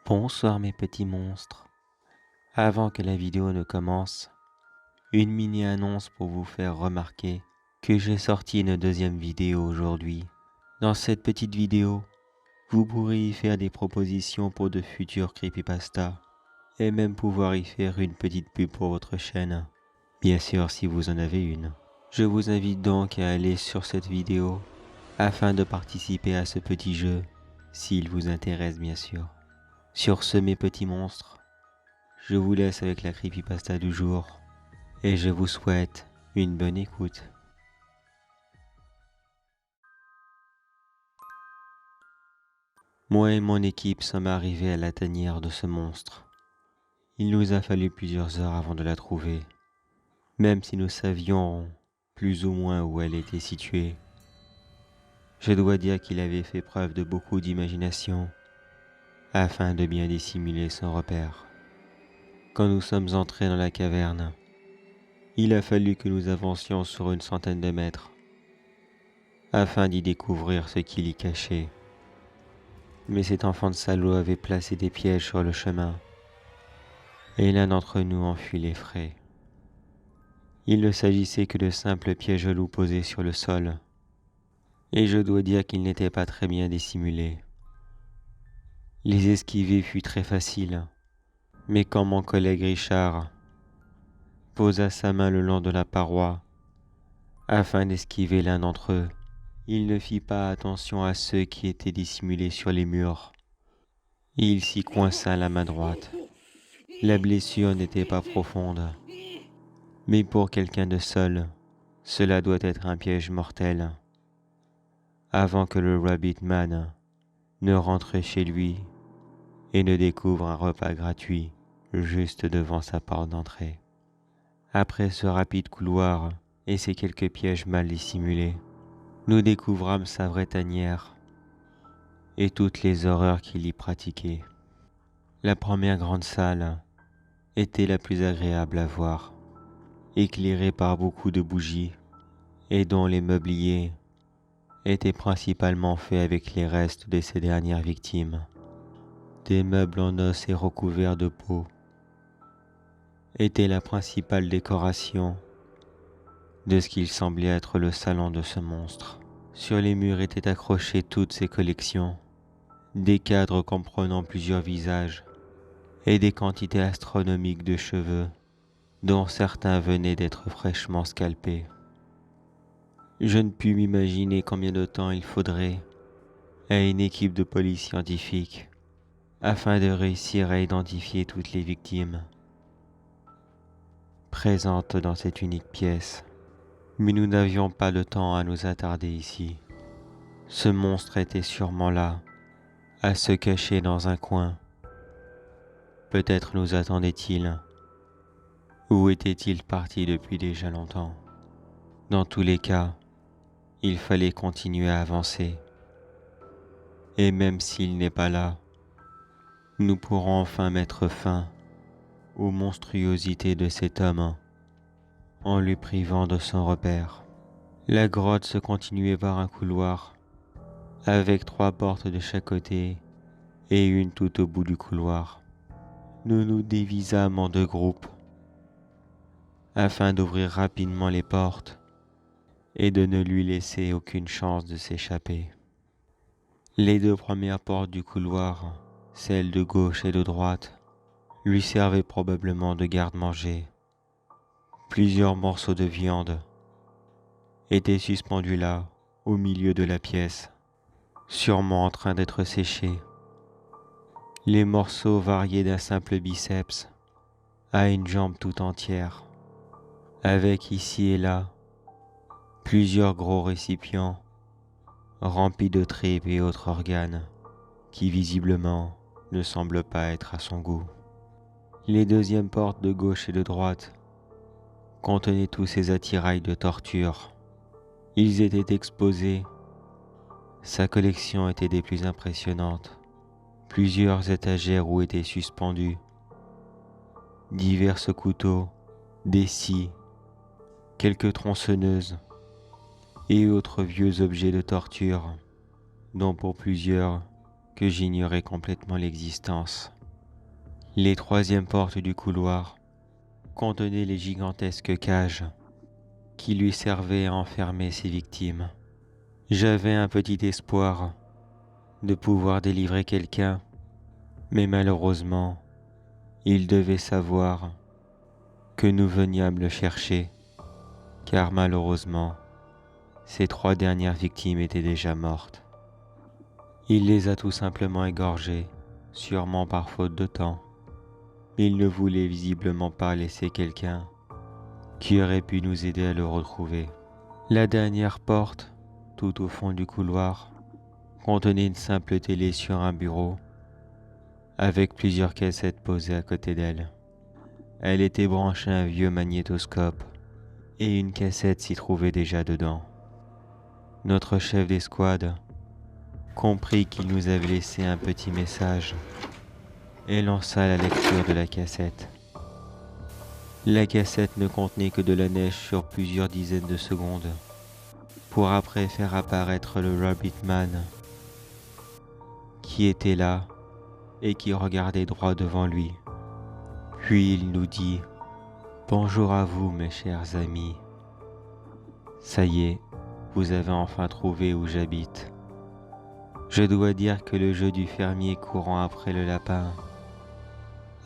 Bonsoir mes petits monstres. Avant que la vidéo ne commence, une mini-annonce pour vous faire remarquer que j'ai sorti une deuxième vidéo aujourd'hui. Dans cette petite vidéo, vous pourrez y faire des propositions pour de futurs creepypasta et même pouvoir y faire une petite pub pour votre chaîne. Bien sûr si vous en avez une. Je vous invite donc à aller sur cette vidéo afin de participer à ce petit jeu, s'il vous intéresse bien sûr. Sur ce mes petits monstres, je vous laisse avec la creepypasta du jour et je vous souhaite une bonne écoute. Moi et mon équipe sommes arrivés à la tanière de ce monstre. Il nous a fallu plusieurs heures avant de la trouver, même si nous savions plus ou moins où elle était située. Je dois dire qu'il avait fait preuve de beaucoup d'imagination afin de bien dissimuler son repère. Quand nous sommes entrés dans la caverne, il a fallu que nous avancions sur une centaine de mètres afin d'y découvrir ce qu'il y cachait. Mais cet enfant de salaud avait placé des pièges sur le chemin, et l'un d'entre nous en fut les frais. Il ne s'agissait que de simples pièges loups posés sur le sol, et je dois dire qu'ils n'étaient pas très bien dissimulés. Les esquiver fut très facile, mais quand mon collègue Richard posa sa main le long de la paroi, afin d'esquiver l'un d'entre eux, il ne fit pas attention à ceux qui étaient dissimulés sur les murs. Il s'y coinça la main droite. La blessure n'était pas profonde, mais pour quelqu'un de seul, cela doit être un piège mortel. Avant que le Rabbit Man ne rentre chez lui et ne découvre un repas gratuit juste devant sa porte d'entrée. Après ce rapide couloir et ces quelques pièges mal dissimulés, nous découvrâmes sa vraie tanière et toutes les horreurs qu'il y pratiquait. La première grande salle était la plus agréable à voir, éclairée par beaucoup de bougies et dont les meubliers étaient principalement faits avec les restes de ces dernières victimes. Des meubles en os et recouverts de peau étaient la principale décoration de ce qu'il semblait être le salon de ce monstre. Sur les murs étaient accrochées toutes ses collections, des cadres comprenant plusieurs visages et des quantités astronomiques de cheveux, dont certains venaient d'être fraîchement scalpés. Je ne pus m'imaginer combien de temps il faudrait à une équipe de police scientifique afin de réussir à identifier toutes les victimes présentes dans cette unique pièce. Mais nous n'avions pas le temps à nous attarder ici. Ce monstre était sûrement là, à se cacher dans un coin. Peut-être nous attendait-il, ou était-il parti depuis déjà longtemps? Dans tous les cas, il fallait continuer à avancer. Et même s'il n'est pas là, nous pourrons enfin mettre fin aux monstruosités de cet homme en lui privant de son repère. La grotte se continuait par un couloir, avec 3 portes de chaque côté et une tout au bout du couloir. Nous nous divisâmes en 2 groupes, afin d'ouvrir rapidement les portes et de ne lui laisser aucune chance de s'échapper. Les 2 premières portes du couloir, celles de gauche et de droite, lui servaient probablement de garde-manger. Plusieurs morceaux de viande étaient suspendus là, au milieu de la pièce, sûrement en train d'être séchés. Les morceaux variaient d'un simple biceps à une jambe tout entière, avec ici et là plusieurs gros récipients remplis de tripes et autres organes qui visiblement ne semblent pas être à son goût. Les 2e portes de gauche et de droite contenaient tous ces attirails de torture. Ils étaient exposés. Sa collection était des plus impressionnantes. Plusieurs étagères où étaient suspendus divers couteaux, des scies, quelques tronçonneuses et autres vieux objets de torture, dont pour plusieurs que j'ignorais complètement l'existence. Les troisièmes portes du couloir contenaient les gigantesques cages qui lui servaient à enfermer ses victimes. J'avais un petit espoir de pouvoir délivrer quelqu'un, mais malheureusement, il devait savoir que nous veniâmes le chercher, car malheureusement, ces 3 dernières victimes étaient déjà mortes. Il les a tout simplement égorgées, sûrement par faute de temps. Il ne voulait visiblement pas laisser quelqu'un qui aurait pu nous aider à le retrouver. La dernière porte, tout au fond du couloir, contenait une simple télé sur un bureau, avec plusieurs cassettes posées à côté d'elle. Elle était branchée à un vieux magnétoscope, et une cassette s'y trouvait déjà dedans. Notre chef d'escouade comprit qu'il nous avait laissé un petit message et lança la lecture de la cassette. La cassette ne contenait que de la neige sur plusieurs dizaines de secondes, pour après faire apparaître le Rabbit Man, qui était là et qui regardait droit devant lui. Puis il nous dit « Bonjour à vous mes chers amis. Ça y est, vous avez enfin trouvé où j'habite. Je dois dire que le jeu du fermier courant après le lapin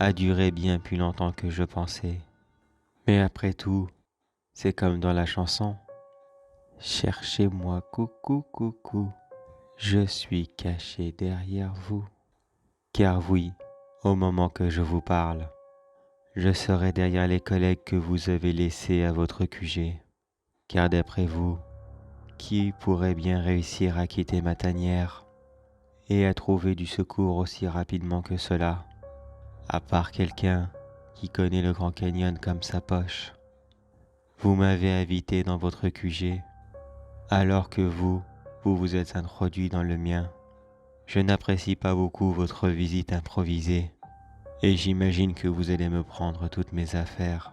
a duré bien plus longtemps que je pensais. Mais après tout, c'est comme dans la chanson. Cherchez-moi, coucou, coucou, je suis caché derrière vous. Car oui, au moment que je vous parle, je serai derrière les collègues que vous avez laissés à votre QG. Car d'après vous, qui pourrait bien réussir à quitter ma tanière et à trouver du secours aussi rapidement que cela, à part quelqu'un qui connaît le Grand Canyon comme sa poche? Vous m'avez invité dans votre QG, alors que vous vous êtes introduit dans le mien. Je n'apprécie pas beaucoup votre visite improvisée, et j'imagine que vous allez me prendre toutes mes affaires,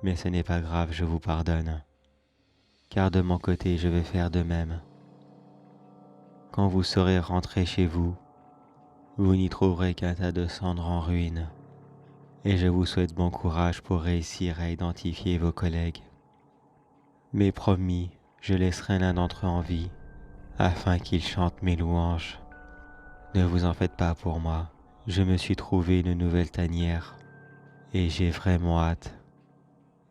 mais ce n'est pas grave, je vous pardonne. Car de mon côté, je vais faire de même. Quand vous serez rentré chez vous, vous n'y trouverez qu'un tas de cendres en ruine, et je vous souhaite bon courage pour réussir à identifier vos collègues. Mais promis, je laisserai l'un d'entre eux en vie, afin qu'il chante mes louanges. Ne vous en faites pas pour moi, je me suis trouvé une nouvelle tanière, et j'ai vraiment hâte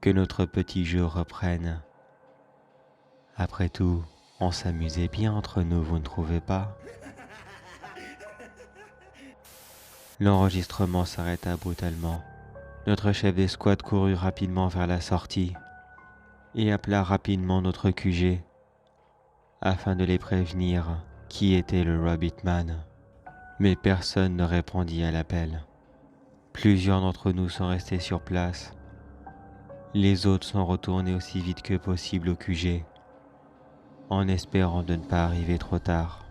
que notre petit jeu reprenne. Après tout, on s'amusait bien entre nous, vous ne trouvez pas? L'enregistrement s'arrêta brutalement. Notre chef d'escouade courut rapidement vers la sortie et appela rapidement notre QG afin de les prévenir qui était le Rabbit Man. Mais personne ne répondit à l'appel. Plusieurs d'entre nous sont restés sur place. Les autres sont retournés aussi vite que possible au QG, en espérant de ne pas arriver trop tard.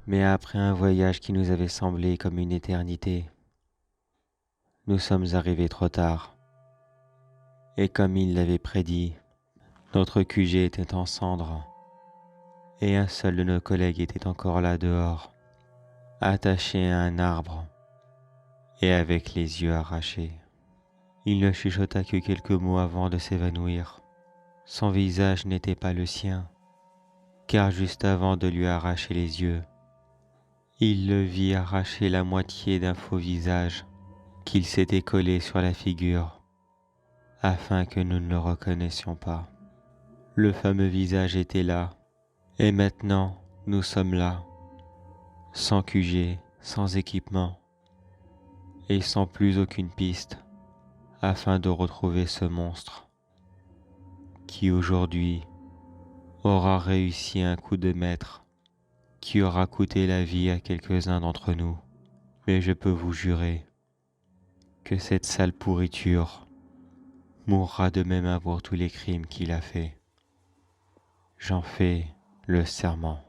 Mais après un voyage qui nous avait semblé comme une éternité, nous sommes arrivés trop tard. Et comme il l'avait prédit, notre QG était en cendres, et un seul de nos collègues était encore là dehors, attaché à un arbre, et avec les yeux arrachés. Il ne chuchota que quelques mots avant de s'évanouir. Son visage n'était pas le sien, car juste avant de lui arracher les yeux, il le vit arracher la moitié d'un faux visage qu'il s'était collé sur la figure, afin que nous ne le reconnaissions pas. Le fameux visage était là, et maintenant nous sommes là, sans QG, sans équipement, et sans plus aucune piste, afin de retrouver ce monstre, qui aujourd'hui aura réussi un coup de maître, qui aura coûté la vie à quelques-uns d'entre nous. Mais je peux vous jurer que cette sale pourriture mourra de mes mains pour tous les crimes qu'il a faits. J'en fais le serment.